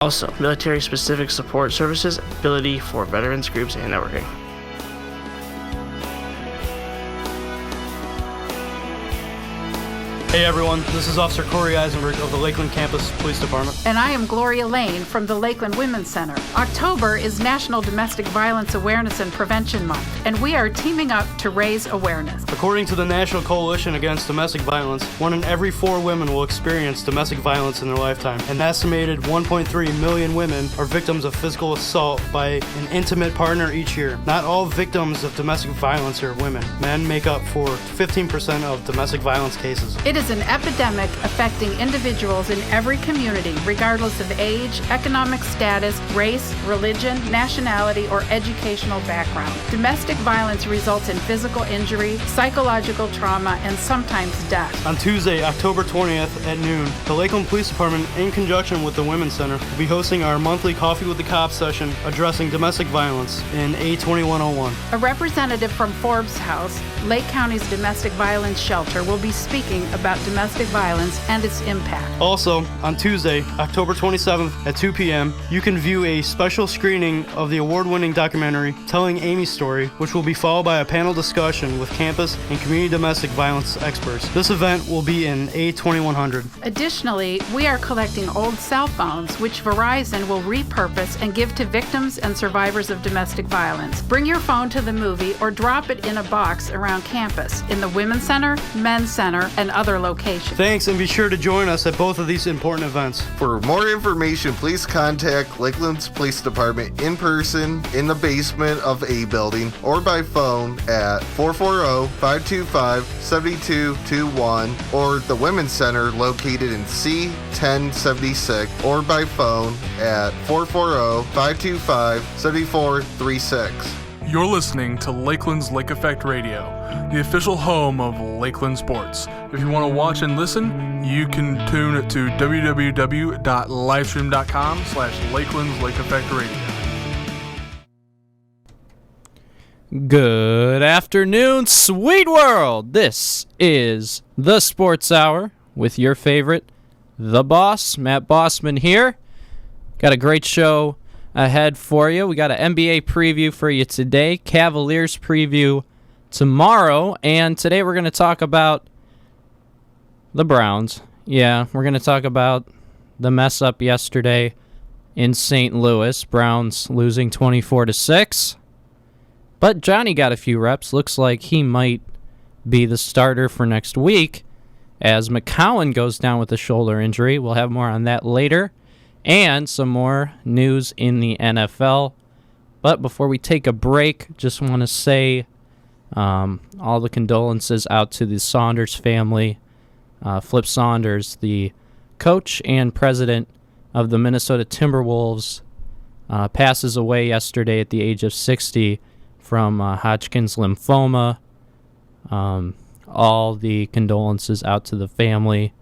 Also, military-specific support services, ability for veterans groups, and networking. Hey everyone, this is Officer Corey Eisenberg of the Lakeland Campus Police Department. And I am Gloria Lane from the Lakeland Women's Center. October is National Domestic Violence Awareness and Prevention Month, and we are teaming up to raise awareness. According to the National Coalition Against Domestic Violence, 1 in every 4 women will experience domestic violence in their lifetime. An estimated 1.3 million women are victims of physical assault by an intimate partner each year. Not all victims of domestic violence are women. Men make up for 15% of domestic violence cases. It is an epidemic affecting individuals in every community, regardless of age, economic status, race, religion, nationality, or educational background. Domestic violence results in physical injury, psychological trauma, and sometimes death. On Tuesday, October 20th at noon, the Lakeland Police Department, in conjunction with the Women's Center, will be hosting our monthly Coffee with the Cops session addressing domestic violence in A2101. A representative from Forbes House, Lake County's domestic violence shelter, will be speaking about domestic violence and its impact. Also, on Tuesday, October 27th at 2 p.m., you can view a special screening of the award-winning documentary Telling Amy's Story, which will be followed by a panel discussion with campus and community domestic violence experts. This event will be in A2100. Additionally, we are collecting old cell phones, which Verizon will repurpose and give to victims and survivors of domestic violence. Bring your phone to the movie or drop it in a box around campus, in the Women's Center, Men's Center, and other locations. Thanks, and be sure to join us at both of these important events. For more information, please contact Lakeland's Police Department in person in the basement of A building or by phone at 440-525-7221 or the Women's Center located in C1076 or by phone at 440-525-7436. You're listening to Lakeland's Lake Effect Radio, the official home of Lakeland Sports. If you want to watch and listen, you can tune to www.livestream.com/Lakeland's Lake Effect Radio. Good afternoon, sweet world. This is the Sports Hour with your favorite, the boss, Matt Bossman here. Got a great show ahead for you. We got an NBA preview for you today, Cavaliers preview tomorrow, and today we're going to talk about the Browns. Yeah, we're going to talk about the mess up yesterday in St. Louis. Browns losing 24-6. But Johnny got a few reps. Looks like he might be the starter for next week as McCowan goes down with a shoulder injury. We'll have more on that later. And some more news in the NFL. But before we take a break, just want to say all the condolences out to the Saunders family. Flip Saunders, the coach and president of the Minnesota Timberwolves, passes away yesterday at the age of 60 from Hodgkin's lymphoma. All the condolences out to the family.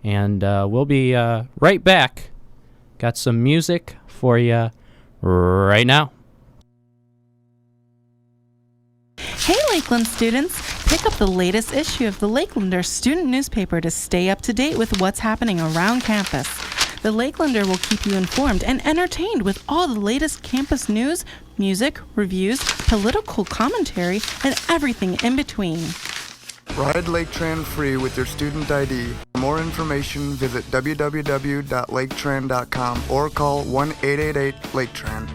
And we'll be right back. Got some music for you right now. Hey Lakeland students, pick up the latest issue of the Lakelander student newspaper to stay up to date with what's happening around campus. The Lakelander will keep you informed and entertained with all the latest campus news, music, reviews, political commentary, and everything in between. Ride Lake Tran free with your student ID. For more information, visit www.laketran.com or call 1-888-LAKE-TRAN.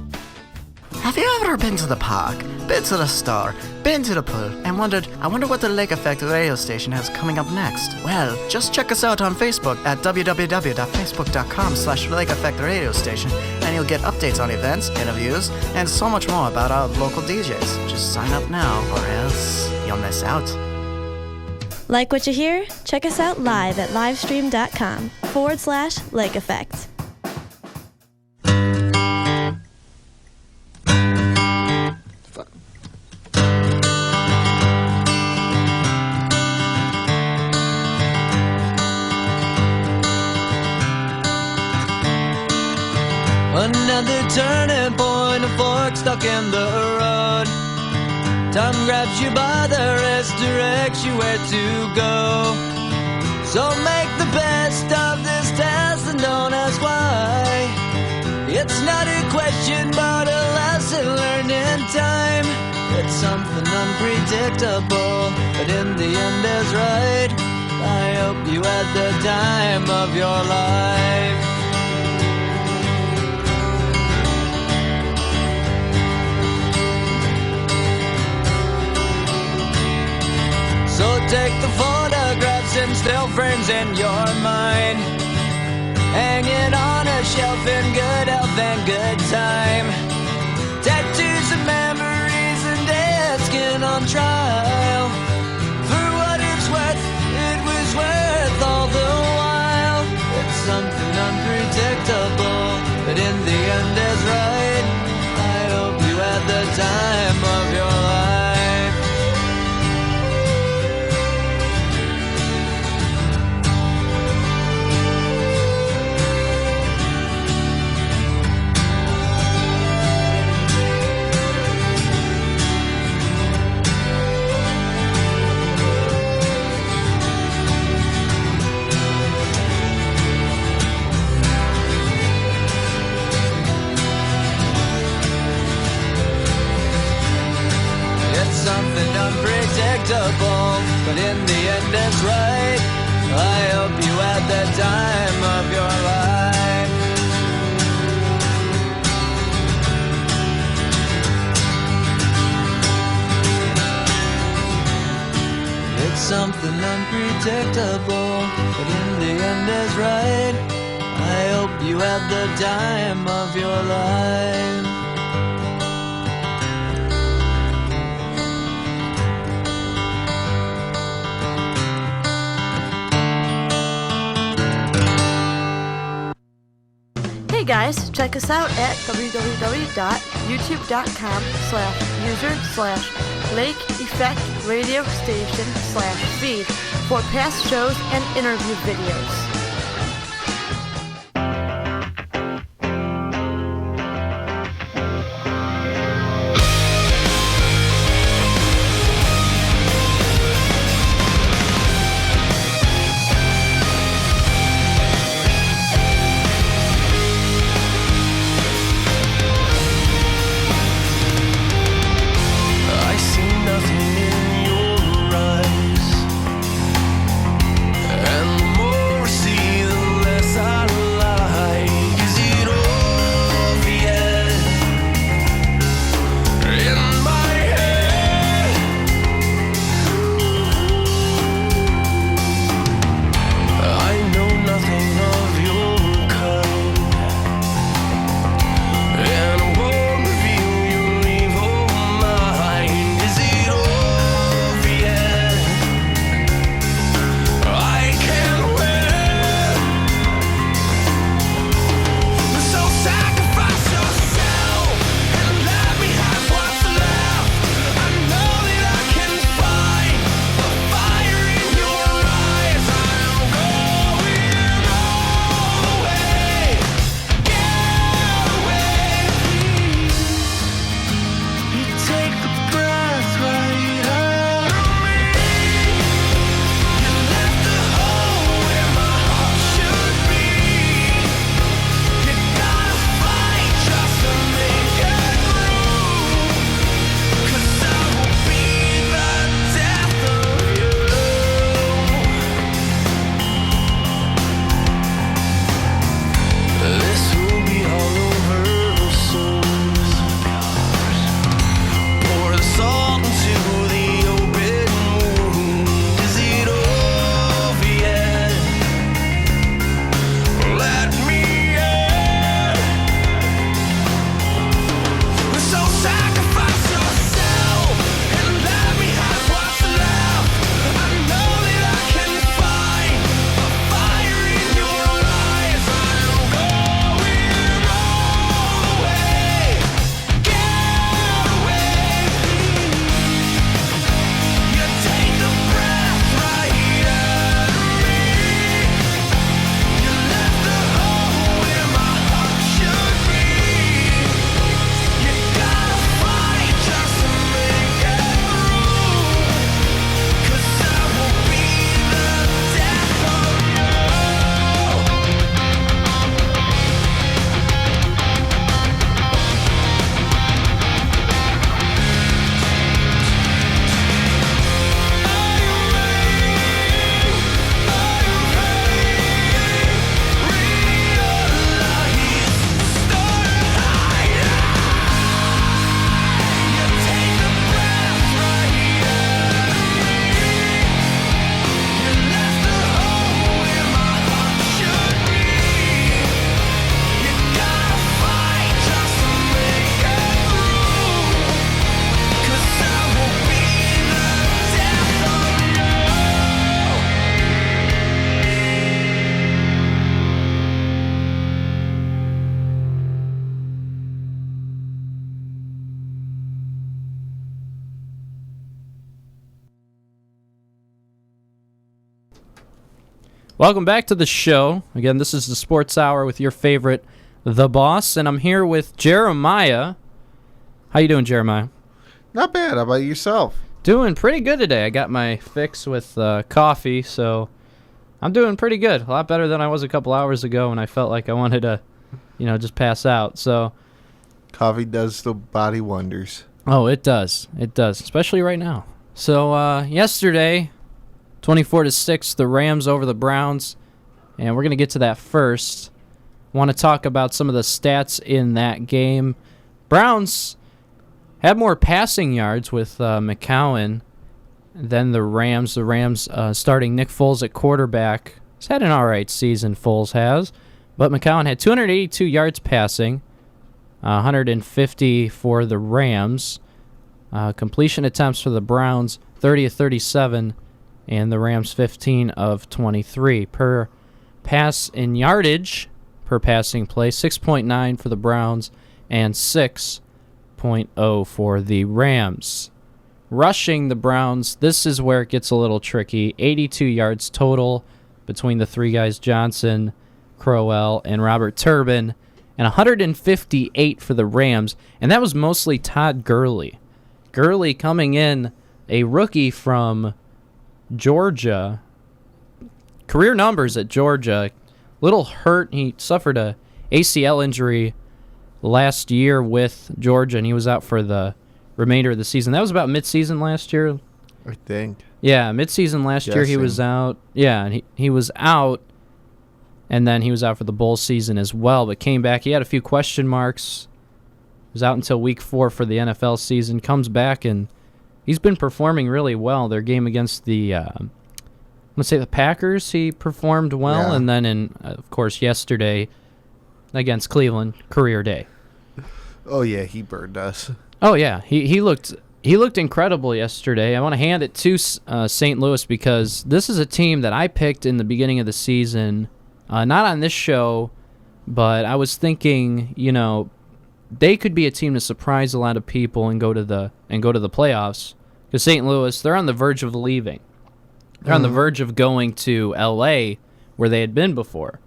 Have you ever been to the park, been to the store, been to the pool, and wondered, I wonder what the Lake Effect radio station has coming up next? Well, just check us out on Facebook at www.facebook.com/Lake Effect radio station, and you'll get updates on events, interviews, and so much more about our local DJs. Just sign up now, or else you'll miss out. Like what you hear? Check us out live at livestream.com/Lake Effect. Another turning point, a fork stuck in the road. Time grabs you by the wrist, directs you where to go. So make the best of this test and don't ask why. It's not a question, but a lesson learned in time. It's something unpredictable, but in the end is right. I hope you had the time of your life. So take the photographs and still frames in your mind. Hang it on a shelf in good health and good time. Tattoos and memories and dead skin on trial. For what it's worth, it was worth all the while. It's something unpredictable, but in the end is right. I hope you had the time of your life. Something unpredictable, but in the end it's right. I hope you had the time of your life. It's something unpredictable, but in the end is right. I hope you had the time of your life. Hey guys, check us out at www.youtube.com/user/Lake Effect Radio Station/feed for past shows and interview videos. And the more Welcome back to the show. Again, this is the Sports Hour with your favorite, The Boss, and I'm here with Jeremiah. How you doing, Jeremiah? Not bad. How about yourself? Doing pretty good today. I got my fix with coffee, so I'm doing pretty good. A lot better than I was a couple hours ago when I felt like I wanted to, just pass out. So Coffee does the body wonders. Oh, it does. It does, especially right now. So yesterday, 24-6, the Rams over the Browns, and we're going to get to that first. I want to talk about some of the stats in that game. Browns had more passing yards with McCown than the Rams. The Rams starting Nick Foles at quarterback. He's had an all right season, Foles has, but McCown had 282 yards passing. 150 for the Rams. Completion attempts for the Browns, 30 of 37, and the Rams 15 of 23. Per pass in yardage, per passing play, 6.9 for the Browns and 6.0 for the Rams. Rushing the Browns, this is where it gets a little tricky. 82 yards total between the three guys, Johnson, Crowell, and Robert Turbin. And 158 for the Rams, and that was mostly Todd Gurley. Gurley coming in, a rookie from Georgia. Career numbers at Georgia. Little hurt. He suffered a ACL injury last year with Georgia, and he was out for the remainder of the season. That was about midseason last year. I think. Yeah, midseason last year he was out. Yeah, and he was out. And then he was out for the bowl season as well, but came back. He had a few question marks. Was out until week 4 for the NFL season. Comes back, and he's been performing really well. Their game against the, let's say the Packers, he performed well. Yeah. And then, of course, yesterday against Cleveland, career day. Oh, yeah, he burned us. Oh, yeah. He looked incredible yesterday. I want to hand it to St. Louis because this is a team that I picked in the beginning of the season. Not on this show, but I was thinking, they could be a team to surprise a lot of people and go to the playoffs. Because St. Louis, they're on the verge of leaving. They're on the verge of going to L.A., where they had been before.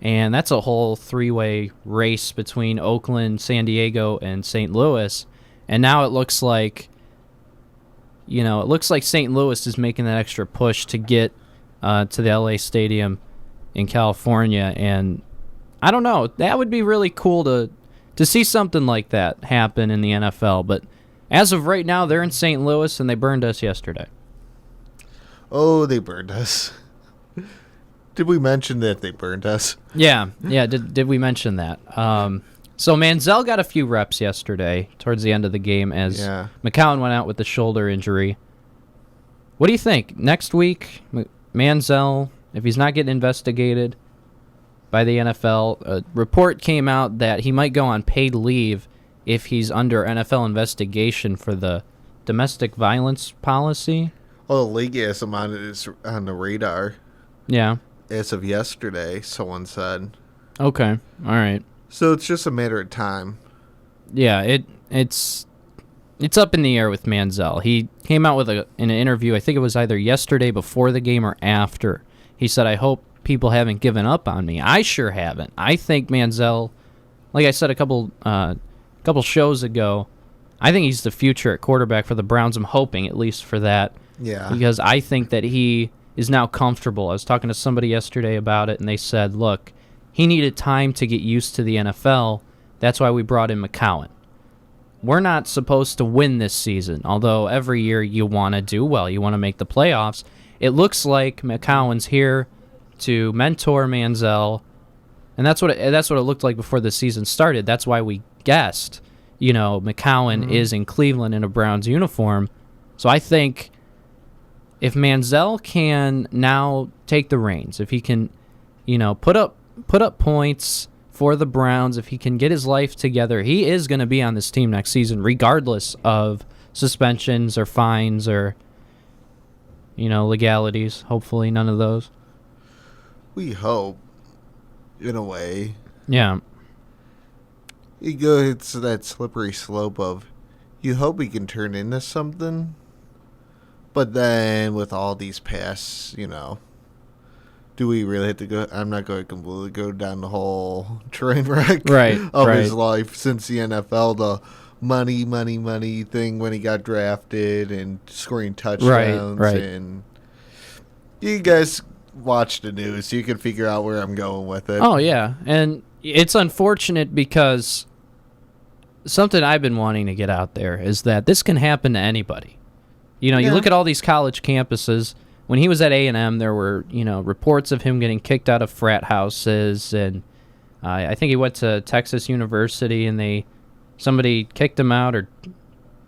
And that's a whole three-way race between Oakland, San Diego, and St. Louis. And now it looks like, St. Louis is making that extra push to get to the L.A. Stadium in California, and I don't know, that would be really cool to see something like that happen in the NFL, but as of right now, they're in St. Louis, and they burned us yesterday. Oh, they burned us. Did we mention that they burned us? Yeah, did we mention that? So Manziel got a few reps yesterday towards the end of the game as McCown went out with the shoulder injury. What do you think? Next week, Manziel, if he's not getting investigated by the NFL, a report came out that he might go on paid leave if he's under NFL investigation for the domestic violence policy. Oh, the league has him on the radar. Yeah. As of yesterday, someone said. Okay. All right. So it's just a matter of time. Yeah, it's up in the air with Manziel. He came out in an interview, I think it was either yesterday before the game or after. He said, I hope people haven't given up on me. I sure haven't. I think Manziel, like I said a couple shows ago, I think he's the future at quarterback for the Browns. I'm hoping at least for that. Yeah. Because I think that he is now comfortable. I was talking to somebody yesterday about it, and they said, look, he needed time to get used to the NFL. That's why we brought in McCown. We're not supposed to win this season, although every year you want to do well. You want to make the playoffs. It looks like McCown's here to mentor Manziel, and that's what it looked like before the season started. That's why we guessed, McCown is in Cleveland in a Browns uniform. So I think if Manziel can now take the reins, if he can, put up points for the Browns, if he can get his life together, he is going to be on this team next season, regardless of suspensions or fines or legalities. Hopefully none of those. We hope, in a way. Yeah. It's that slippery slope of you hope he can turn into something, but then with all these past, do we really have to go? I'm not going to completely go down the whole train wreck Right, of right. his life since the NFL, the money thing when he got drafted and scoring touchdowns. Right. And you guys watch the news, you can figure out where I'm going with it. Oh, yeah. And it's unfortunate because something I've been wanting to get out there is that this can happen to anybody. You know, you look at all these college campuses. When he was at A&M, there were, reports of him getting kicked out of frat houses, and I think he went to Texas University, and somebody kicked him out or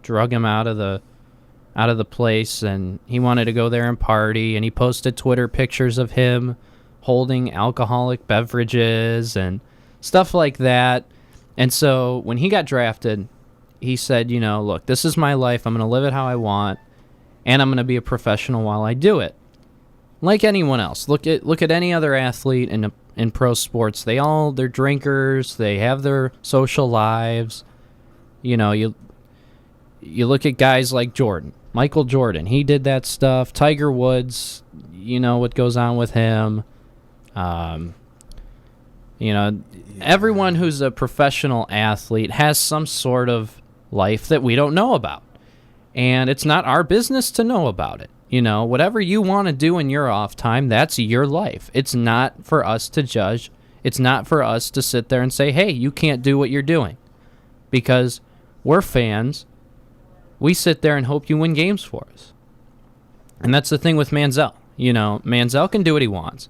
drug him out of the place, and he wanted to go there and party, and he posted Twitter pictures of him holding alcoholic beverages and stuff like that. And so when he got drafted, he said, look, this is my life. I'm going to live it how I want. And I'm going to be a professional while I do it. Like anyone else. Look at any other athlete in pro sports. They're drinkers. They have their social lives. You look at guys like Jordan. Michael Jordan. He did that stuff. Tiger Woods. You know what goes on with him. Everyone who's a professional athlete has some sort of life that we don't know about. And it's not our business to know about it. Whatever you want to do in your off time, that's your life. It's not for us to judge. It's not for us to sit there and say, hey, you can't do what you're doing. Because we're fans. We sit there and hope you win games for us. And that's the thing with Manziel. Manziel can do what he wants.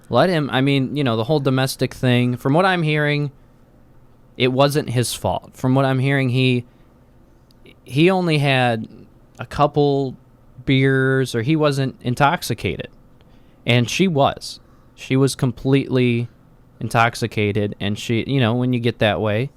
Let him, the whole domestic thing, from what I'm hearing, it wasn't his fault. From what I'm hearing, he only had a couple beers, or he wasn't intoxicated. And she was. She was completely intoxicated, and she, when you get that way,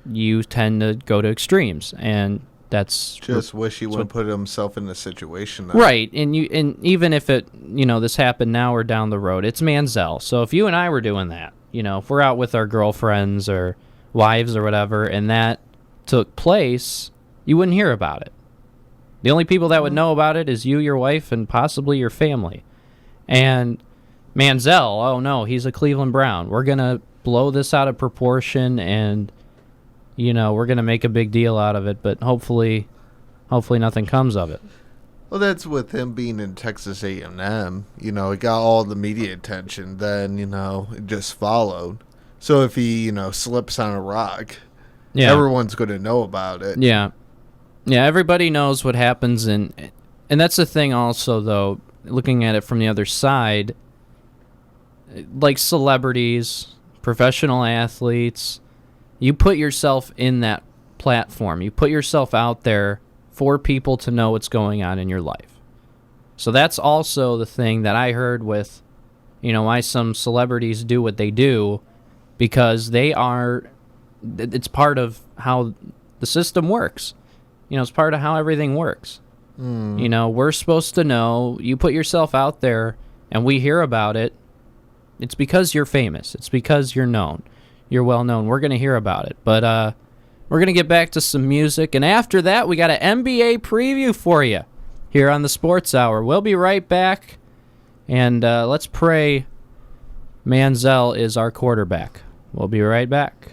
you tend to go to extremes, and that's just wish he wouldn't put himself in the situation. Right, and even if it, this happened now or down the road, it's Manziel. So if you and I were doing that, if we're out with our girlfriends or wives or whatever, and that took place, you wouldn't hear about it. The only people that would know about it is you, your wife, and possibly your family. And Manziel, oh no, he's a Cleveland Brown. We're going to blow this out of proportion, and we're going to make a big deal out of it, but hopefully nothing comes of it. Well, that's with him being in Texas A&M. It got all the media attention. Then, it just followed. So if he, slips on a rock, everyone's going to know about it. Yeah. Yeah, everybody knows what happens, and that's the thing also, though, looking at it from the other side, like celebrities, professional athletes, you put yourself in that platform. You put yourself out there for people to know what's going on in your life. So that's also the thing that I heard with, why some celebrities do what they do, because it's part of how the system works. It's part of how everything works. We're supposed to know. You put yourself out there and we hear about it. It's because you're famous. It's because you're known. You're well known. We're going to hear about it. But we're going to get back to some music. And after that, we got an NBA preview for you here on the Sports Hour. We'll be right back. And let's pray Manziel is our quarterback. We'll be right back.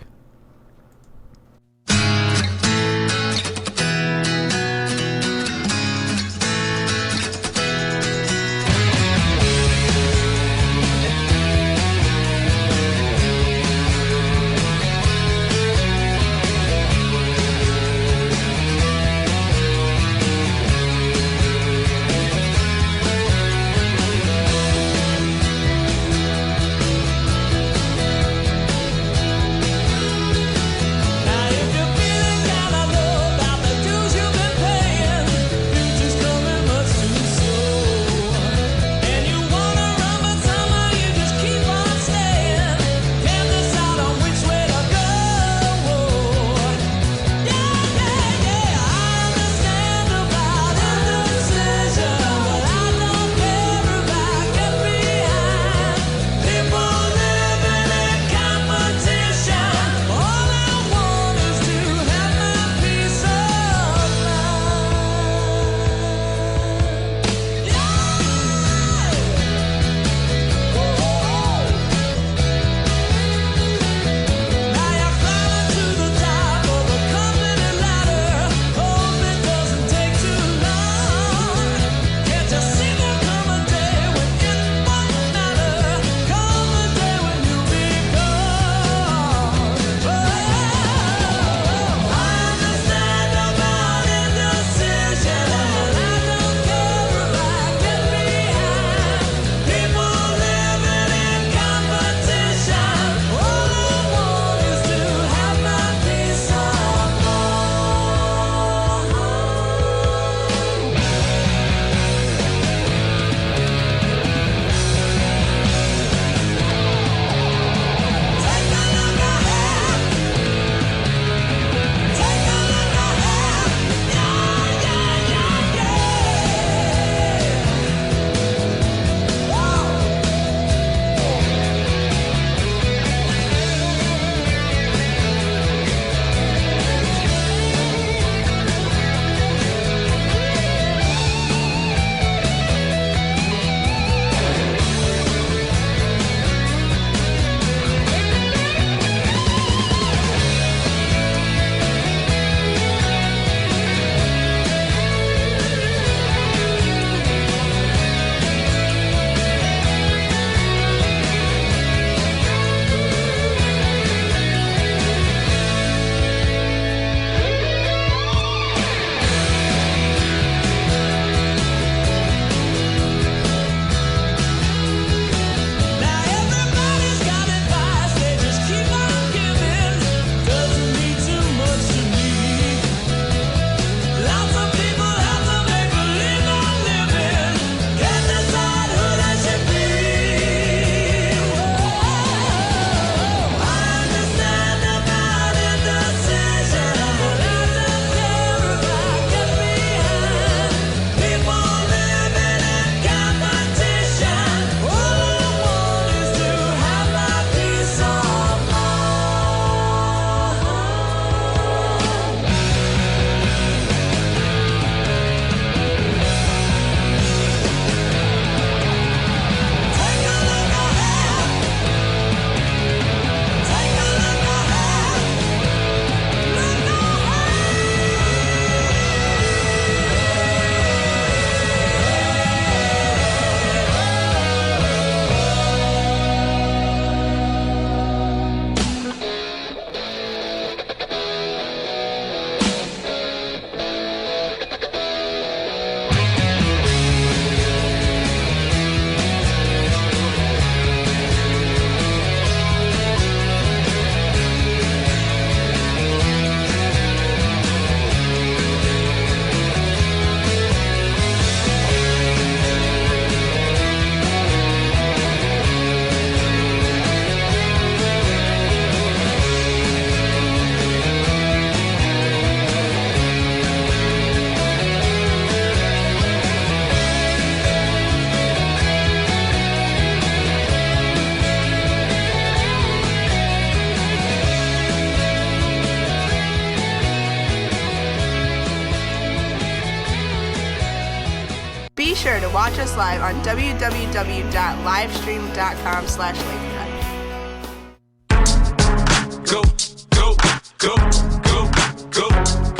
us live on www.livestream.com/LakeCut. Go, go, go, go, go,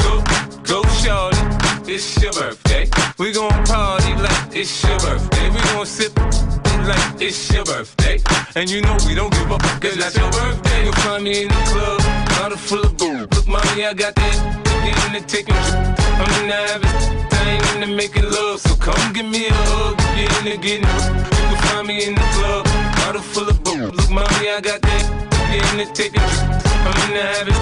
go, go, shorty. It's your birthday. We gon' party like it's your birthday. We gon' sip like it's your birthday. And you know we don't give up, cause that's your birthday. You'll find me in the club, bottle full of booze. Look, mommy, I got that in the taking. I'm in the having, I ain't in the making love. So come give me a hug, get in the getting. You can find me in the club, bottle full of booze. Look, mommy, I got that in the taking. I'm in the having, I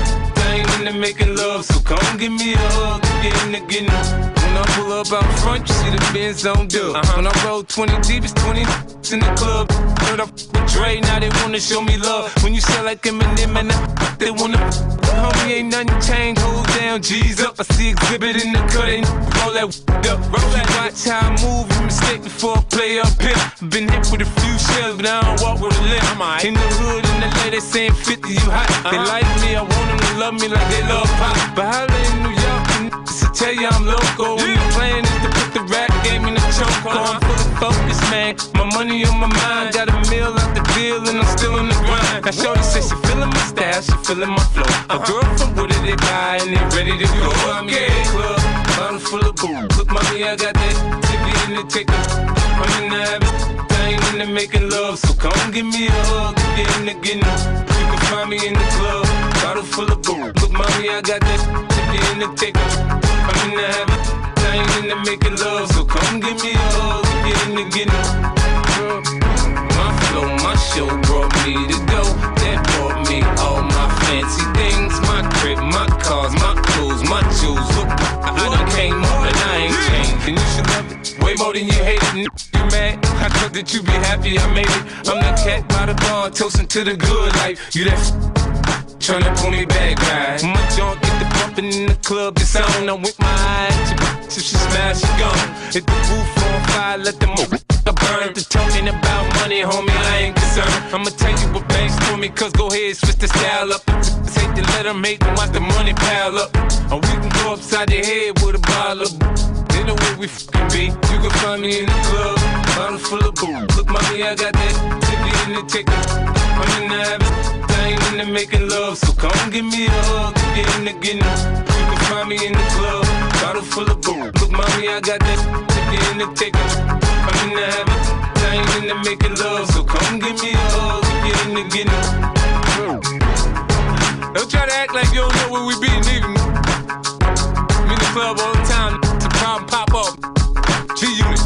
ain't in the making love. So come give me a hug, get in the getting. When I pull up out front, you see the Benz on dub. When I roll 20 deep, it's 20 in the club. Heard up with Dre, now they wanna show me love. When you sell like Eminem, and they wanna. Homie, ain't nothing changed, hold down, G's up. I see exhibit in the cut, and roll that up. Roll that, watch how I move, you mistake before I play up here. Been hit with a few shells, but I don't walk with a limp. In the hood, in the LA, they saying 50, you hot. They like me, I want them to love me like they love pop. But holla in New York, to tell you I'm local. When the plan is to put the rap game in the choke. I'm full of focus, man. My money on my mind. Got a meal out the deal and I'm still on the grind. Now shorty says she feeling my style, she feeling my flow. A girl from Wooded, they buy and they ready to go. I'm in the club, bottle full of booze. Look, mommy, I got that tippy in the ticker. I'm in the habit, I ain't in the making love. So come give me a hug, get in the getting. You can find me in the club, bottle full of booze. Look, mommy, I got that tippy in the ticker. I'm in the habit, I ain't in the making love. So come give me a hug, get in the getting. My flow, my show brought me to go. That brought me all my fancy things. My crib, my cars, my clothes, my jewels. Look, I done came up and I ain't changed. And you should love it way more than you hate it. You mad? I thought that you be happy I made it. I'm that cat by the bar, toasting to the good life. You that tryna pull me back, right? My junk get the bumpin' in the club, it's on. I'm with my eyes, if she smash, she gone. Hit the roof on fire, let the burn. The talking about money, homie, I ain't concerned. I'ma tell you what banks for me, cause go ahead, switch the style up. Take the let them hate them, watch the money pile up. Or we can go upside the head with a bottle of. They know where we fucking be. You can find me in the club, bottle full of booze. Look, mommy, I got that tippy in the ticker. I'm in the habit, I ain't in the making love. So come give me a hug, get in the getting. You can find me in the club, bottle full of booze. Look, mommy, I got that tippy in the ticker. I'm in the habit, I ain't in the making love. So come give me a hug, get in the getting. Don't try to act like you don't know where we be, nigga. I'm in the club all the time, it's a problem pop up. G-Unit.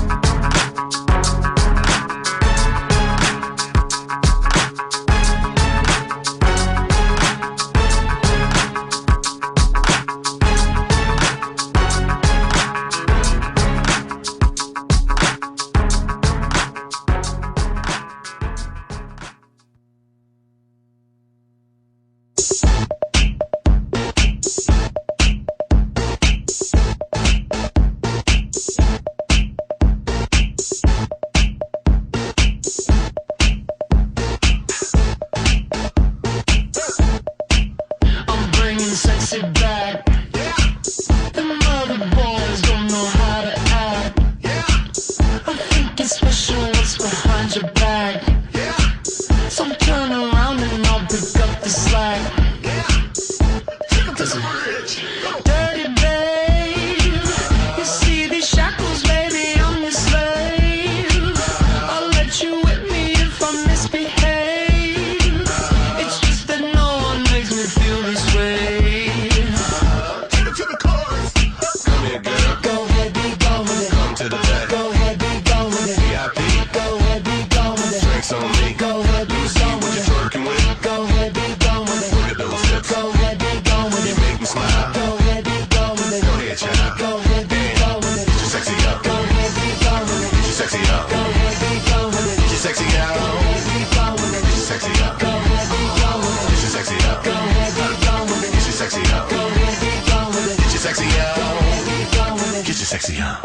Sexy on.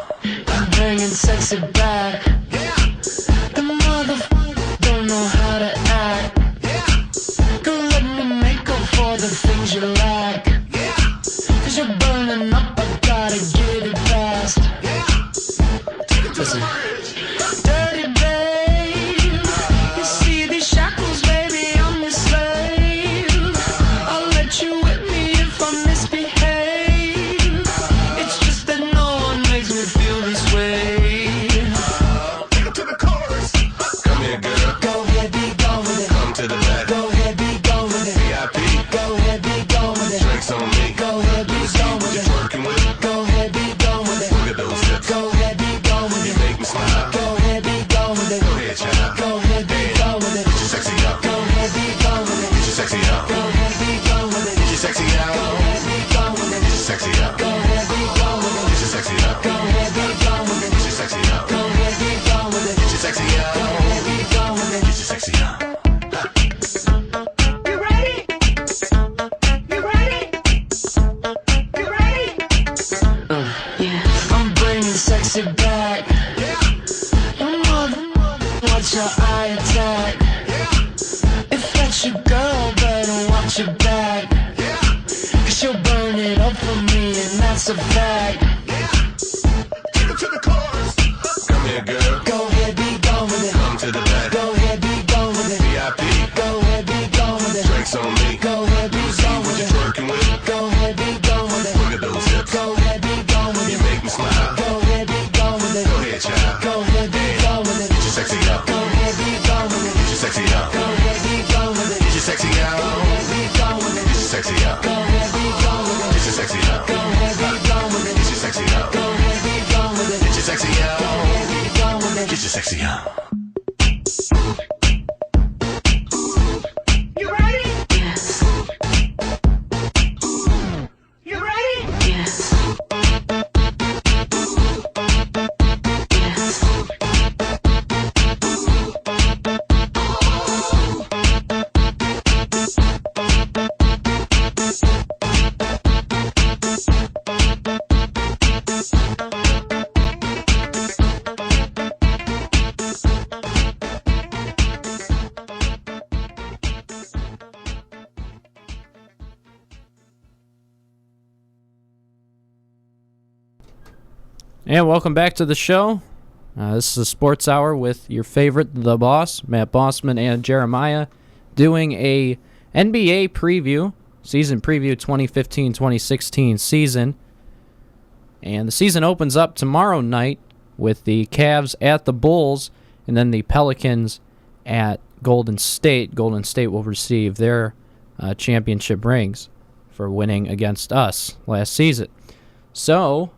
I'm bringing sexy back. The motherfucker don't know how to act. Go let me make up for the things you lack. Cause you're burning up, I gotta get it fast. Listen. it back. Your mother, watch your eye attack. If that's your girl, better watch your back. Cause she'll burn it up for me, and that's a fact. Take it to the chorus. Come here, girl. Go ahead, be gone with it. Come to the back. Go ahead, be gone with it. VIP. Go ahead, be gone with it. Drinks on me. Go ahead, be gone with it. Working with. Go ahead, be gone with it. Look at those hips. Go ahead, be gone with You it. make me smile. Go ahead, be gone with it. Go ahead, child. Go ahead, be gone with it. Get your sexy out. Go ahead, be gone with it. Get your sexy out. Go ahead, be gone with it. Get your sexy out. Go ahead, be gone with it. Get your sexy out. Go ahead, be gone with it. Get your sexy out. Go ahead, be gone with it. Get your sexy out. Go ahead, be gone with it. Get your sexy out. Go ahead, be gone with it. Get your sexy out. You ready? Yes. You ready? Yes. And welcome back to the show. This is a Sports Hour with your favorite, The Boss, Matt Bossman and Jeremiah, doing a NBA preview, season preview 2015-2016 season. And the season opens up tomorrow night with the Cavs at the Bulls and then the Pelicans at Golden State. Golden State will receive their championship rings for winning against us last season. So,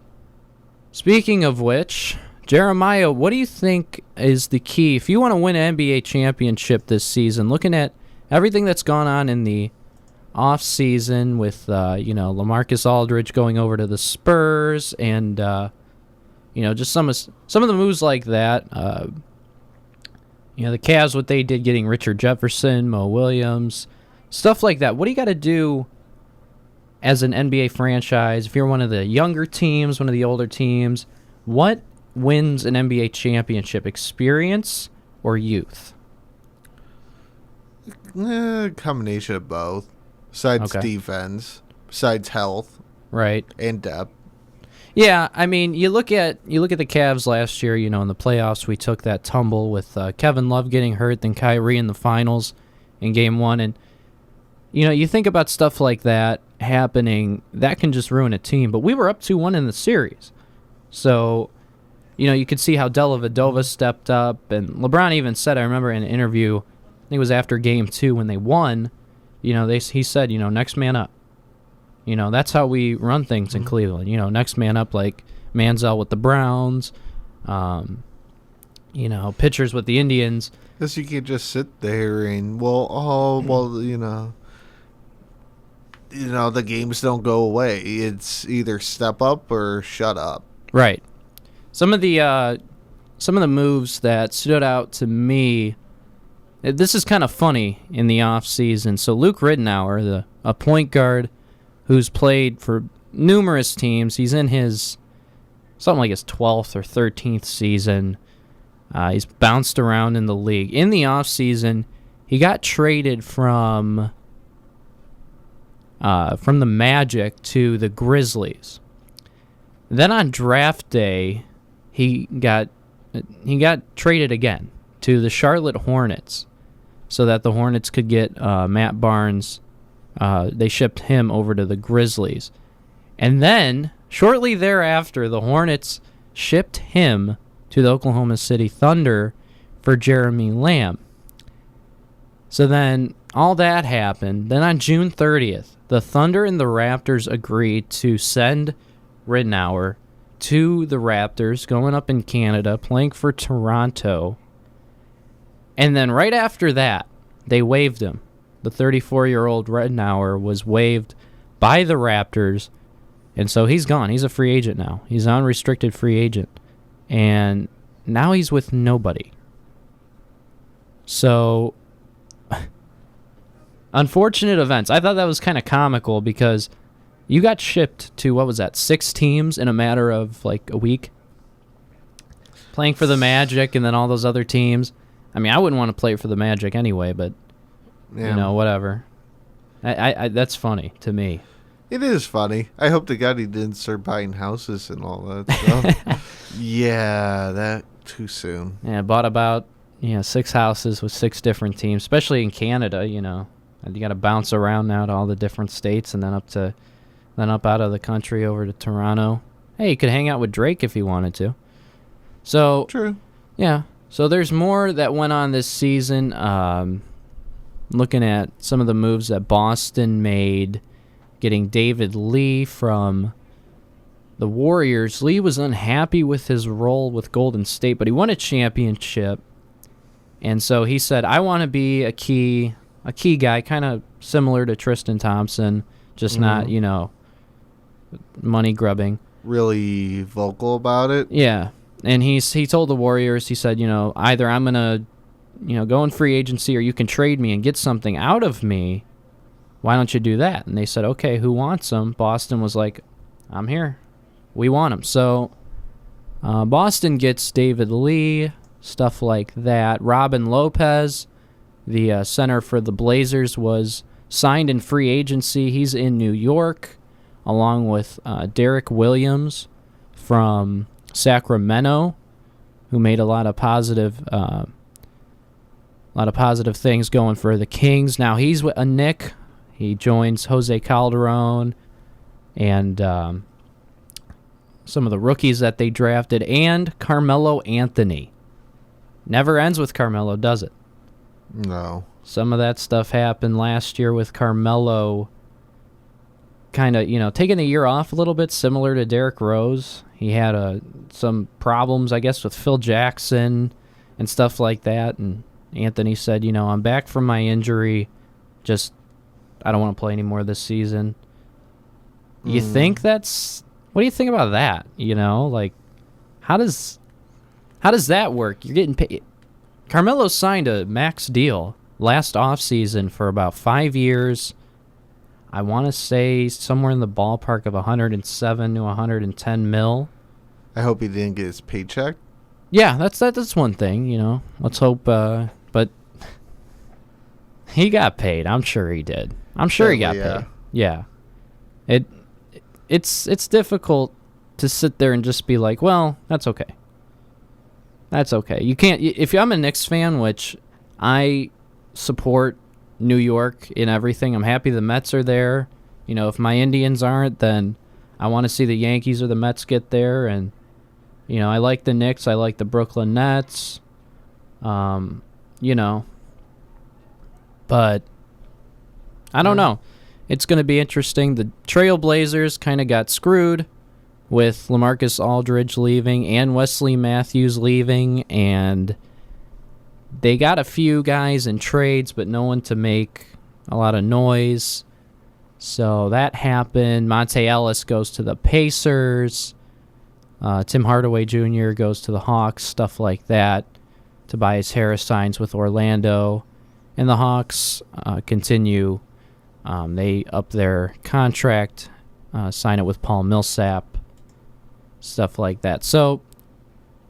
speaking of which, Jeremiah, what do you think is the key? If you want to win an NBA championship this season, looking at everything that's gone on in the off-season with, LaMarcus Aldridge going over to the Spurs and, just some of the moves like that. The Cavs, what they did getting Richard Jefferson, Mo Williams, stuff like that. What do you got to do as an NBA franchise, if you're one of the younger teams, one of the older teams? What wins an NBA championship? Experience or youth? Combination of both. Besides defense, besides health, right, and depth. Yeah, I mean, you look at the Cavs last year. In the playoffs, we took that tumble with Kevin Love getting hurt, then Kyrie in the finals in Game 1, and you think about stuff like that happening, that can just ruin a team. But we were up 2-1 in the series. So, you could see how Dellavedova stepped up. And LeBron even said, I remember in an interview, I think it was after Game 2 when they won, he said, next man up. That's how we run things in Cleveland. Next man up, like Manziel with the Browns, pitchers with the Indians. Because you can't just sit there and, the games don't go away. It's either step up or shut up. Right. Some of the moves that stood out to me, this is kind of funny in the offseason. So Luke Rittenauer, a point guard who's played for numerous teams, he's in his something like his 12th or 13th season. He's bounced around in the league. In the offseason, he got traded from the Magic to the Grizzlies. Then on draft day, he got traded again to the Charlotte Hornets so that the Hornets could get Matt Barnes. They shipped him over to the Grizzlies. And then, shortly thereafter, the Hornets shipped him to the Oklahoma City Thunder for Jeremy Lamb. So then, all that happened. Then on June 30th, the Thunder and the Raptors agreed to send Rittenauer to the Raptors, going up in Canada, playing for Toronto. And then right after that, they waived him. The 34-year-old Rittenauer was waived by the Raptors, and so he's gone. He's a free agent now. He's an unrestricted free agent. And now he's with nobody. So, unfortunate events. I thought that was kind of comical because you got shipped to, 6 teams in a matter of like a week? playing for the Magic and then all those other teams. I mean, I wouldn't want to play for the Magic anyway, but, whatever. I that's funny to me. It is funny. I hope to God he didn't start buying houses and all that stuff. Yeah, that too soon. Yeah, bought about 6 houses with 6 different teams, especially in Canada. You got to bounce around now to all the different states, and then up out of the country over to Toronto. Hey, you could hang out with Drake if you wanted to. So true. Yeah. So there's more that went on this season. Looking at some of the moves that Boston made, getting David Lee from the Warriors. Lee was unhappy with his role with Golden State, but he won a championship. And so he said, I want to be a key guy, kind of similar to Tristan Thompson, just not, money grubbing. Really vocal about it. Yeah. And he told the Warriors, he said, either I'm going to, go in free agency or you can trade me and get something out of me. Why don't you do that? And they said, okay, who wants him? Boston was like, I'm here. We want him. So Boston gets David Lee, stuff like that. Robin Lopez, the center for the Blazers, was signed in free agency. He's in New York, along with Derek Williams from Sacramento, who made a lot of positive things going for the Kings. Now he's with a Knick. He joins Jose Calderon and some of the rookies that they drafted, and Carmelo Anthony. Never ends with Carmelo, does it? No. Some of that stuff happened last year with Carmelo kind of, taking a year off a little bit, similar to Derrick Rose. He had some problems, I guess, with Phil Jackson and stuff like that. And Anthony said, I'm back from my injury. Just, I don't want to play anymore this season. You think what do you think about that? Like, how does that work? You're getting paid. Carmelo signed a max deal last offseason for about 5 years. I want to say somewhere in the ballpark of 107 to 110 mil. I hope he didn't get his paycheck. Yeah, that's one thing, Let's hope, but he got paid. I'm sure he did. I'm sure he got paid. Yeah. It's difficult to sit there and just be like, well, that's okay. That's okay. You can't, if I'm a Knicks fan, which I support New York in everything. I'm happy the Mets are there. If my Indians aren't, then I want to see the Yankees or the Mets get there. And, I like the Knicks. I like the Brooklyn Nets. But I don't know. It's going to be interesting. The Trailblazers kind of got screwed with LaMarcus Aldridge leaving and Wesley Matthews leaving, and they got a few guys in trades, but no one to make a lot of noise. So that happened. Monte Ellis goes to the Pacers. Tim Hardaway Jr. goes to the Hawks, stuff like that. Tobias Harris signs with Orlando. And the Hawks continue. They up their contract, sign it with Paul Millsap, stuff like that. So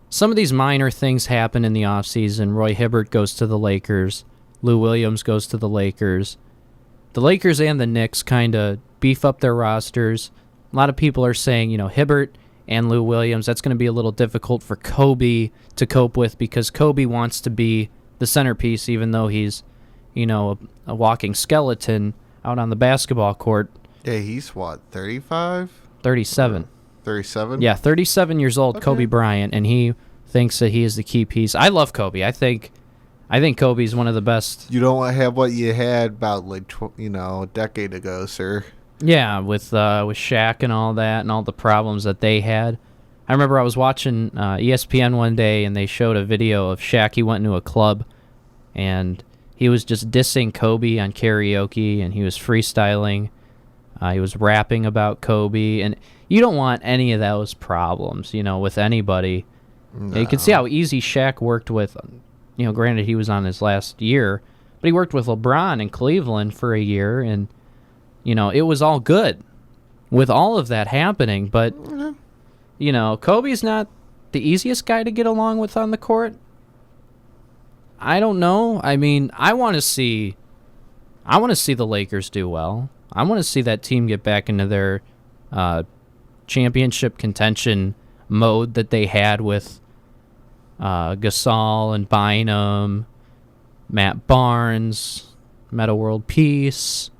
some of these minor things happen in the offseason. Roy Hibbert goes to the Lakers. Lou Williams goes to the Lakers. The Lakers and the Knicks kind of beef up their rosters. A lot of people are saying, Hibbert and Lou Williams, that's going to be a little difficult for Kobe to cope with because Kobe wants to be the centerpiece even though he's, a walking skeleton out on the basketball court. Yeah, he's what, 35? 37. 37? Yeah, 37 years old, okay. Kobe Bryant, and he thinks that he is the key piece. I love Kobe. I think Kobe's one of the best. You don't have what you had about a decade ago, sir. Yeah, with Shaq and all that, and all the problems that they had. I remember I was watching ESPN one day, and they showed a video of Shaq. He went into a club, and he was just dissing Kobe on karaoke, and he was freestyling. He was rapping about Kobe, and you don't want any of those problems, with anybody. No. You can see how easy Shaq worked with, granted he was on his last year, but he worked with LeBron in Cleveland for a year, and, it was all good with all of that happening, but, Kobe's not the easiest guy to get along with on the court. I don't know. I mean, I want to see the Lakers do well. I want to see that team get back into their championship contention mode that they had with Gasol and Bynum, Matt Barnes, Metta World Peace,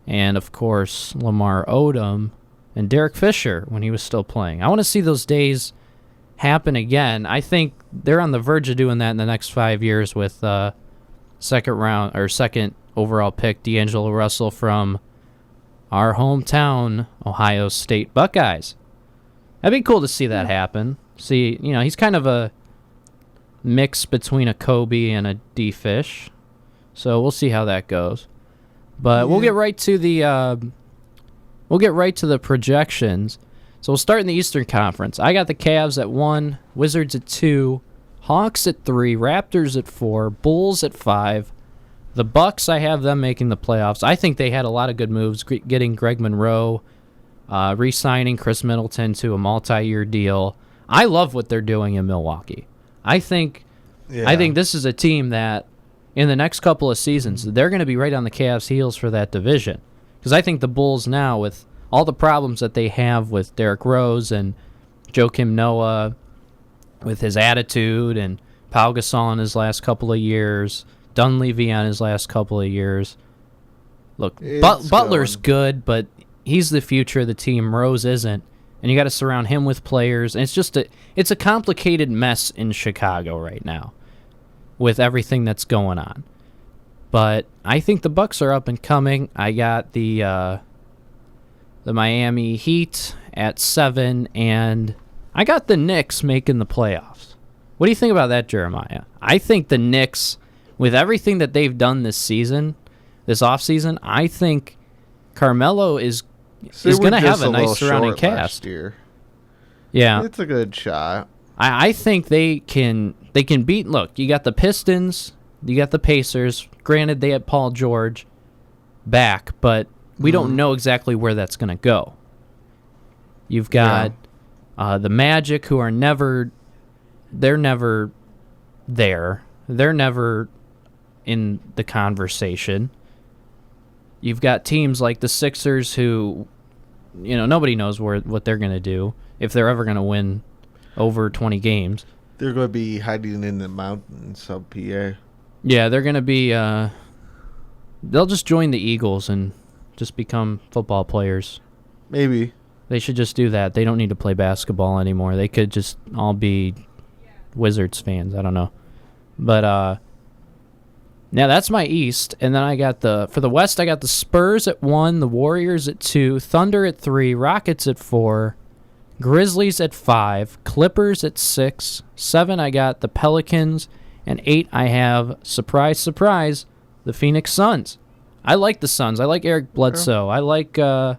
and of course Lamar Odom and Derek Fisher when he was still playing. I want to see those days happen again. I think they're on the verge of doing that in the next 5 years with second overall pick D'Angelo Russell from our hometown Ohio State Buckeyes. That'd be cool to see that happen. See, he's kind of a mix between a Kobe and a D Fish, so we'll see how that goes. But we'll get right to the projections. So we'll start in the Eastern Conference. I got the Cavs at 1, Wizards at 2, Hawks at 3, Raptors at 4, Bulls at 5. The Bucks, I have them making the playoffs. I think they had a lot of good moves, getting Greg Monroe, re-signing Chris Middleton to a multi-year deal. I love what they're doing in Milwaukee. I think this is a team that in the next couple of seasons, they're going to be right on the Cavs' heels for that division. Because I think the Bulls now, with all the problems that they have with Derrick Rose and Joakim Noah, with his attitude, and Pau Gasol in his last couple of years, Dunleavy on his last couple of years. Look, Butler's good, but he's the future of the team. Rose isn't. And you got to surround him with players. And it's a complicated mess in Chicago right now with everything that's going on. But I think the Bucks are up and coming. I got the Miami Heat at 7, and I got the Knicks making the playoffs. What do you think about that, Jeremiah? I think the Knicks, with everything that they've done this offseason, I think Carmelo is going to have a nice surrounding cast. Yeah, it's a good shot. I think they can beat. Look, you got the Pistons, you got the Pacers. Granted, they had Paul George back, but we don't know exactly where that's going to go. You've got the Magic, who are never there. They're never in the conversation. You've got teams like the Sixers who, nobody knows what they're going to do, if they're ever going to win over 20 games. They're going to be hiding in the mountains of PA. Yeah, they're going to be, they'll just join the Eagles and just become football players. Maybe. They should just do that. They don't need to play basketball anymore. They could just all be Wizards fans. I don't know. But, now that's my East, and then I got for the West, I got the Spurs at 1, the Warriors at 2, Thunder at 3, Rockets at 4, Grizzlies at 5, Clippers at 6, 7 I got the Pelicans, and 8 I have, surprise, surprise, the Phoenix Suns. I like the Suns. I like Eric Bledsoe. I like the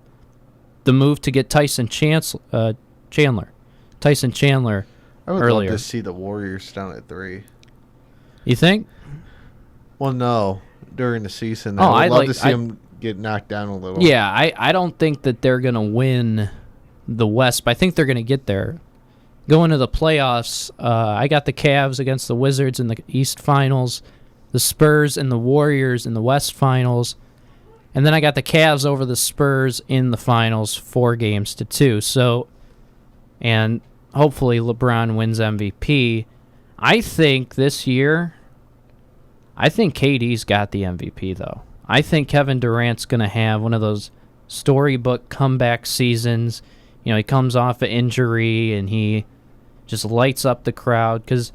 move to get Tyson Chandler. Tyson Chandler I would earlier. love to see the Warriors down at 3. You think? Well, no. During the season, I'd love to see them get knocked down a little. Yeah, I don't think that they're going to win the West, but I think they're going to get there. Going to the playoffs, I got the Cavs against the Wizards in the East Finals, the Spurs and the Warriors in the West Finals, and then I got the Cavs over the Spurs in the Finals 4-2. So, and hopefully LeBron wins MVP. I think this year, KD's got the MVP, though. I think Kevin Durant's going to have one of those storybook comeback seasons. He comes off an injury and he just lights up the crowd because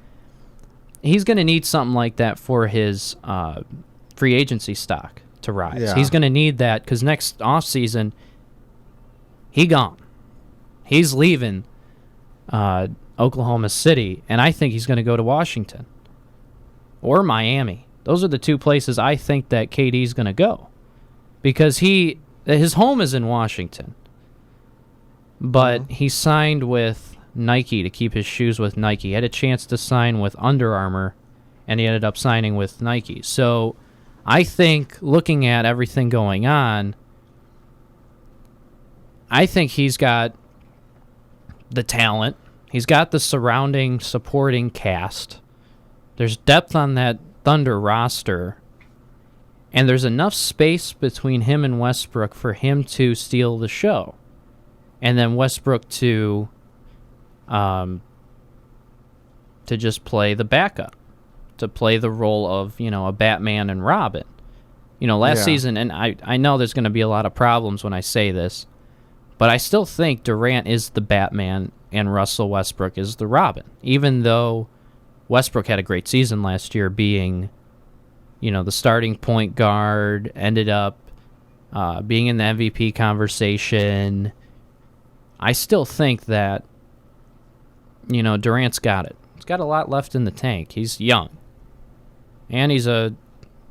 he's going to need something like that for his free agency stock to rise. Yeah. He's going to need that because next offseason, he gone. He's leaving Oklahoma City, and I think he's going to go to Washington or Miami. Those are the two places I think that KD's going to go because his home is in Washington, but he signed with Nike to keep his shoes with Nike. He had a chance to sign with Under Armour, and he ended up signing with Nike. So I think looking at everything going on, I think he's got the talent. He's got the surrounding supporting cast. There's depth on that Thunder roster. And there's enough space between him and Westbrook for him to steal the show. And then Westbrook to just play the backup. To play the role of, a Batman and Robin. Last season, and I know there's going to be a lot of problems when I say this, but I still think Durant is the Batman and Russell Westbrook is the Robin. Even though Westbrook had a great season last year being, the starting point guard, ended up being in the MVP conversation, I still think that, Durant's got it. He's got a lot left in the tank. He's young. And he's a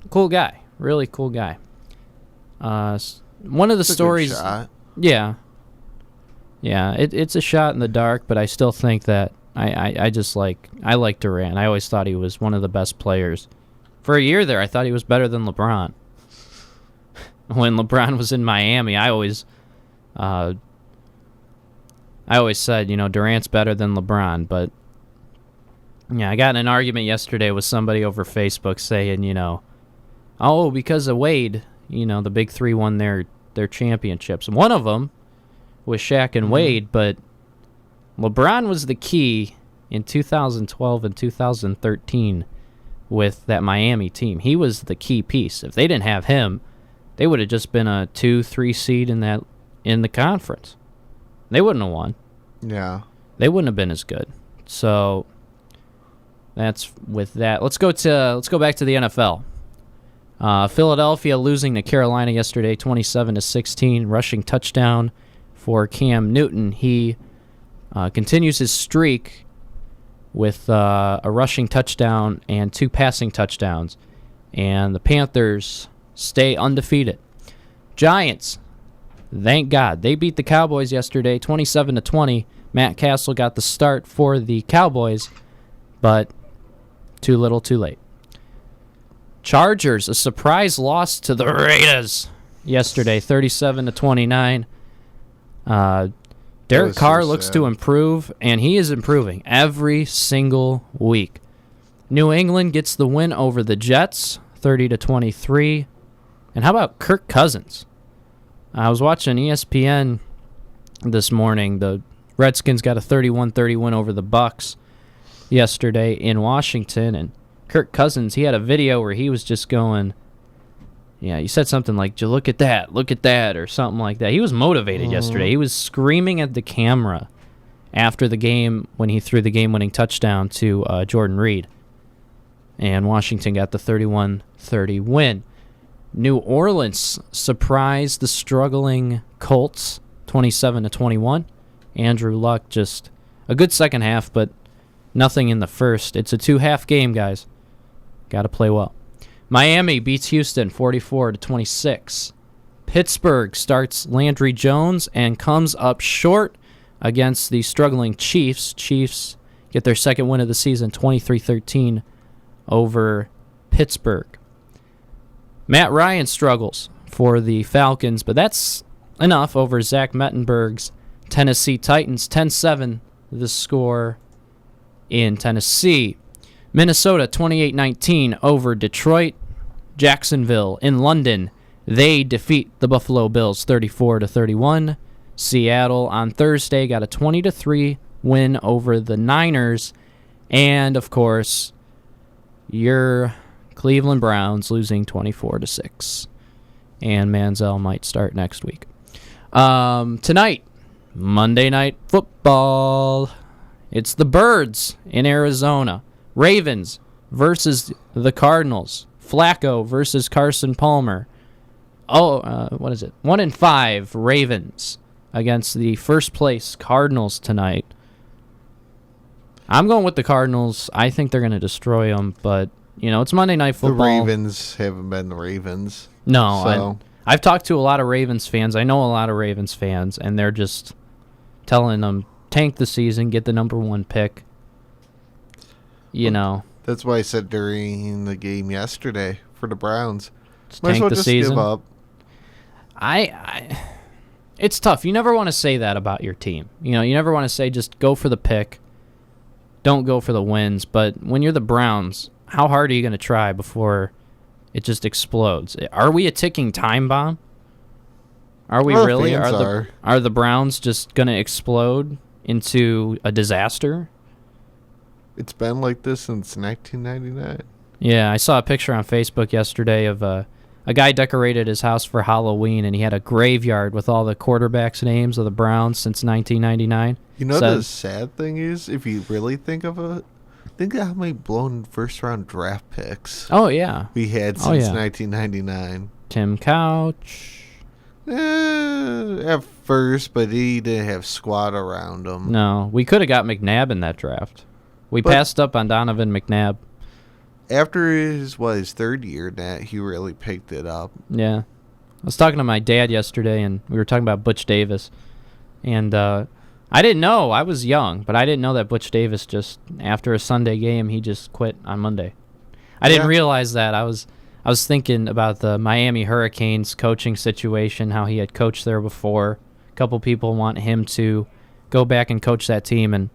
cool guy. Really cool guy. One of the stories... Good shot. Yeah. Yeah, it's a shot in the dark, but I still think that I like Durant. I always thought he was one of the best players. For a year there, I thought he was better than LeBron. When LeBron was in Miami, I always said, Durant's better than LeBron, but yeah, I got in an argument yesterday with somebody over Facebook saying, because of Wade, the big three won their championships. One of them was Shaq and Wade, but LeBron was the key in 2012 and 2013 with that Miami team. He was the key piece. If they didn't have him, they would have just been a 2-3 seed in the conference. They wouldn't have won. Yeah. They wouldn't have been as good. So that's with that. Let's go back to the NFL. Philadelphia losing to Carolina yesterday, 27-16, rushing touchdown for Cam Newton. He continues his streak with a rushing touchdown and 2 passing touchdowns, and the Panthers stay undefeated. Giants, thank God, they beat the Cowboys yesterday, 27-20. Matt Castle got the start for the Cowboys, but too little, too late. Chargers, a surprise loss to the Raiders yesterday, 37-29. Derek Carr looks to improve, and he is improving every single week. New England gets the win over the Jets, 30-23. And how about Kirk Cousins? I was watching ESPN this morning. The Redskins got a 31-30 win over the Bucs yesterday in Washington, and Kirk Cousins, he had a video where he was just going, he said something like, look at that, or something like that. He was motivated yesterday. He was screaming at the camera after the game when he threw the game-winning touchdown to Jordan Reed. And Washington got the 31-30 win. New Orleans surprised the struggling Colts, 27-21. Andrew Luck, just a good second half, but nothing in the first. It's a 2-half game, guys. Got to play well. Miami beats Houston 44-26. Pittsburgh starts Landry Jones and comes up short against the struggling Chiefs. Chiefs get their second win of the season, 23-13 over Pittsburgh. Matt Ryan struggles for the Falcons, but that's enough over Zach Mettenberg's Tennessee Titans. 10-7 the score in Tennessee. Minnesota 28-19 over Detroit. Jacksonville in London, they defeat the Buffalo Bills 34-31. Seattle on Thursday got a 20-3 win over the Niners. And, of course, your Cleveland Browns losing 24-6. And Manziel might start next week. Tonight, Monday Night Football. It's the Birds in Arizona. Ravens versus the Cardinals. Flacco versus Carson Palmer. What is it? 1-5 Ravens against the first place Cardinals tonight. I'm going with the Cardinals. I think they're going to destroy them, but it's Monday Night Football. The Ravens haven't been the Ravens. No, so. I've talked to a lot of Ravens fans. I know a lot of Ravens fans, and they're just telling them tank the season, get the number 1 pick. That's why I said during the game yesterday for the Browns. Might as well just give up. It's tough. You never want to say that about your team. You never want to say just go for the pick. don't go for the wins. But when you're the Browns, how hard are you going to try before it just explodes? Are we a ticking time bomb? Are we really? Are the Browns just going to explode into a disaster? It's been like this since 1999. Yeah, I saw a picture on Facebook yesterday of a guy decorated his house for Halloween, and he had a graveyard with all the quarterbacks' names of the Browns since 1999. You know, the sad thing is, if you really think of it, think of how many blown first-round draft picks we had since 1999. Tim Couch. At first, but he didn't have squad around him. No, we could have got McNabb in that draft. We passed up on Donovan McNabb. After his third year, he really picked it up. Yeah. I was talking to my dad yesterday, and we were talking about Butch Davis. And I didn't know. I was young, but I didn't know that Butch Davis just, after a Sunday game, he just quit on Monday. I didn't realize that. I was thinking about the Miami Hurricanes coaching situation, how he had coached there before. A couple people want him to go back and coach that team, and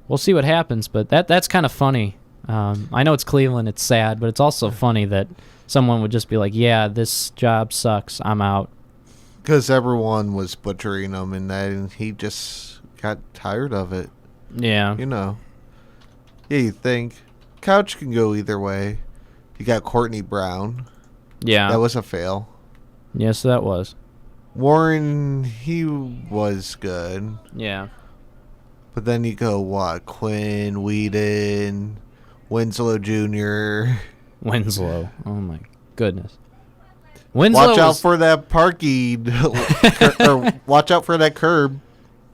we'll see what happens. But that's kind of funny. I know it's Cleveland, it's sad, but it's also funny that someone would just be like, yeah, this job sucks, I'm out. Because everyone was butchering him, and he just got tired of it. Yeah. You know. Yeah, you think. Couch can go either way. You got Courtney Brown. Yeah. That was a fail. Yes, that was. Warren, he was good. Yeah. But then you go, Quinn, Whedon, Winslow Jr. Winslow. Oh, my goodness. Winslow watch out for that parking. Or watch out for that curb.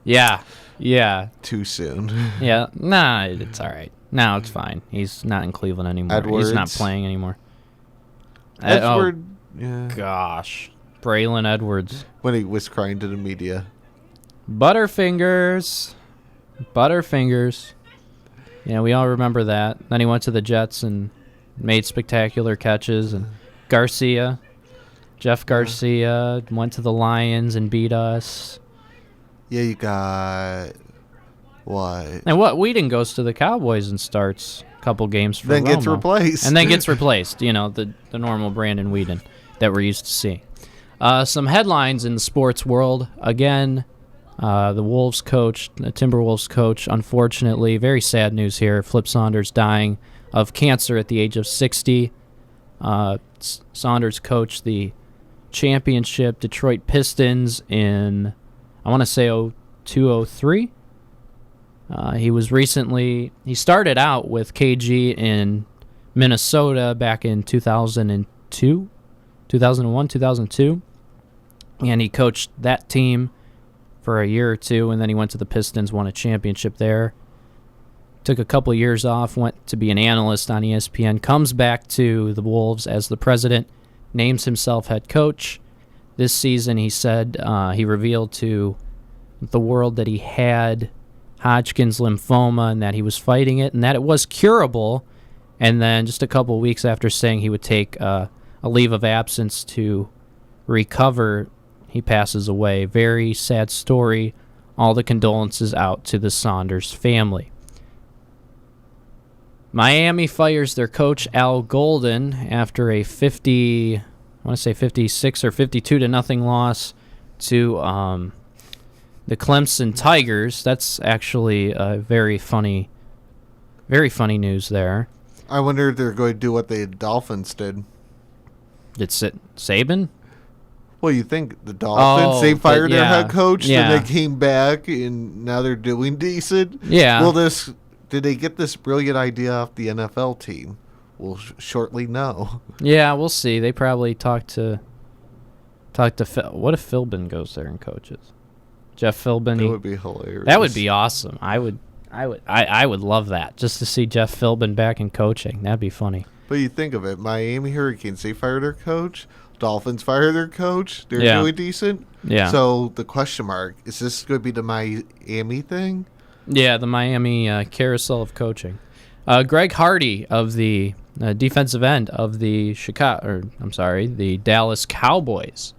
Yeah. Yeah. Too soon. Yeah. Nah, it's all right. No, it's fine. He's not in Cleveland anymore. Edwards. He's not playing anymore. Edwards. Yeah. Gosh. Braylon Edwards. When he was crying to the media. Butterfingers. Yeah, we all remember that. Then he went to the Jets and made spectacular catches. And Jeff Garcia, went to the Lions and beat us. Yeah, you got... What? And Whedon goes to the Cowboys and starts a couple games for then Romo. Gets replaced. And then gets replaced. You know, the normal Brandon Whedon that we're used to seeing. Some headlines in the sports world. Again, the Wolves coach, the Timberwolves coach, unfortunately, very sad news here. Flip Saunders dying of cancer at the age of 60. Saunders coached the championship Detroit Pistons in, I want to say, 2003. He started out with KG in Minnesota back in 2001, 2002. And he coached that team for a year or two, and then he went to the Pistons, won a championship there. Took a couple years off, went to be an analyst on ESPN, comes back to the Wolves as the president, names himself head coach. This season, he said, he revealed to the world that he had Hodgkin's lymphoma and that he was fighting it and that it was curable. And then just a couple weeks after saying he would take a leave of absence to recover, he passes away. Very sad story. All the condolences out to the Saunders family. Miami fires their coach Al Golden after a 56 or 52-0 loss to the Clemson Tigers. That's actually very funny news there. I wonder if they're going to do what the Dolphins did. Did Saban? Well, you think the Dolphins, they fired their head coach, then they came back, and now they're doing decent? Yeah. Did they get this brilliant idea off the NFL team? We'll shortly know. Yeah, we'll see. They probably talked to Phil. What if Philbin goes there and coaches? Jeff Philbin. That would be hilarious. That would be awesome. I would love that, just to see Jeff Philbin back in coaching. That'd be funny. But you think of it, Miami Hurricanes, they fire their coach. Dolphins fire their coach. They're really decent. Yeah. So the question mark, is this going to be the Miami thing? Yeah, the Miami carousel of coaching. Greg Hardy of the defensive end of the Dallas Cowboys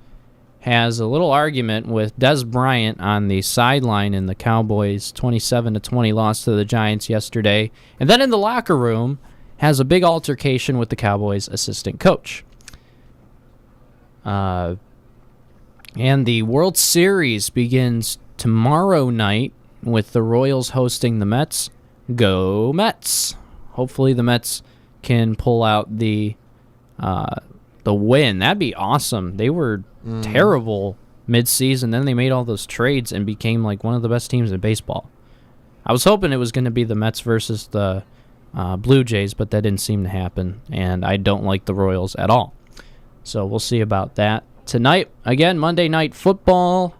has a little argument with Des Bryant on the sideline in the Cowboys' 27-20 loss to the Giants yesterday. And then in the locker room, has a big altercation with the Cowboys' assistant coach. And the World Series begins tomorrow night with the Royals hosting the Mets. Go Mets! Hopefully the Mets can pull out the win. That'd be awesome. They were terrible mid-season. Then they made all those trades and became like one of the best teams in baseball. I was hoping it was going to be the Mets versus the Blue Jays, but that didn't seem to happen, and I don't like the Royals at all. So we'll see about that. Tonight, again, Monday Night Football,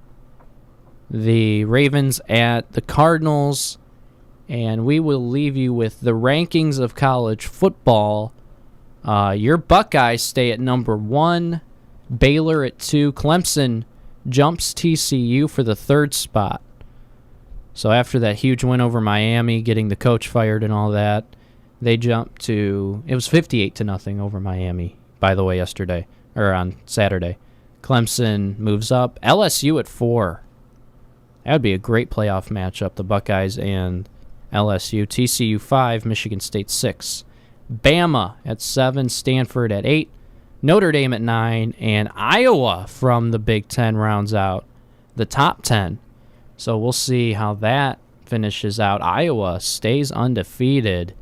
the Ravens at the Cardinals, and we will leave you with the rankings of college football. Your Buckeyes stay at number 1, Baylor at 2, Clemson jumps TCU for the 3rd spot. So after that huge win over Miami, getting the coach fired and all that, they jumped to, it was 58-0 over Miami, by the way, yesterday, or on Saturday. Clemson moves up. LSU at 4. That would be a great playoff matchup, the Buckeyes and LSU. TCU 5, Michigan State 6. Bama at 7, Stanford at 8, Notre Dame at 9, and Iowa from the Big Ten rounds out the top 10. So we'll see how that finishes out. Iowa stays undefeated,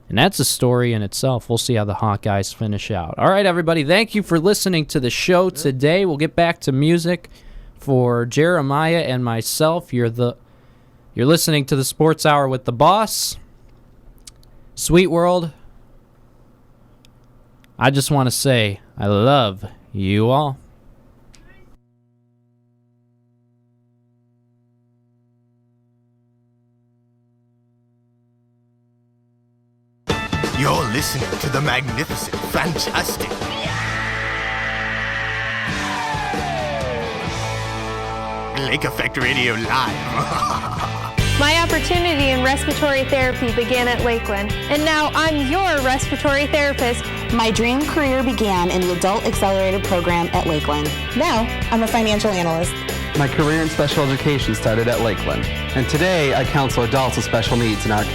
and that's a story in itself. We'll see how the Hawkeyes finish out. All right, everybody, thank you for listening to the show today. We'll get back to music for Jeremiah and myself. You're listening to the Sports Hour with the Boss. Sweet World, I just want to say I love you all. You're listening to the magnificent, fantastic Lake Effect Radio Live. My opportunity in respiratory therapy began at Lakeland, and now I'm your respiratory therapist. My dream career began in the Adult Accelerated Program at Lakeland. Now, I'm a financial analyst. My career in special education started at Lakeland, and today I counsel adults with special needs in our community.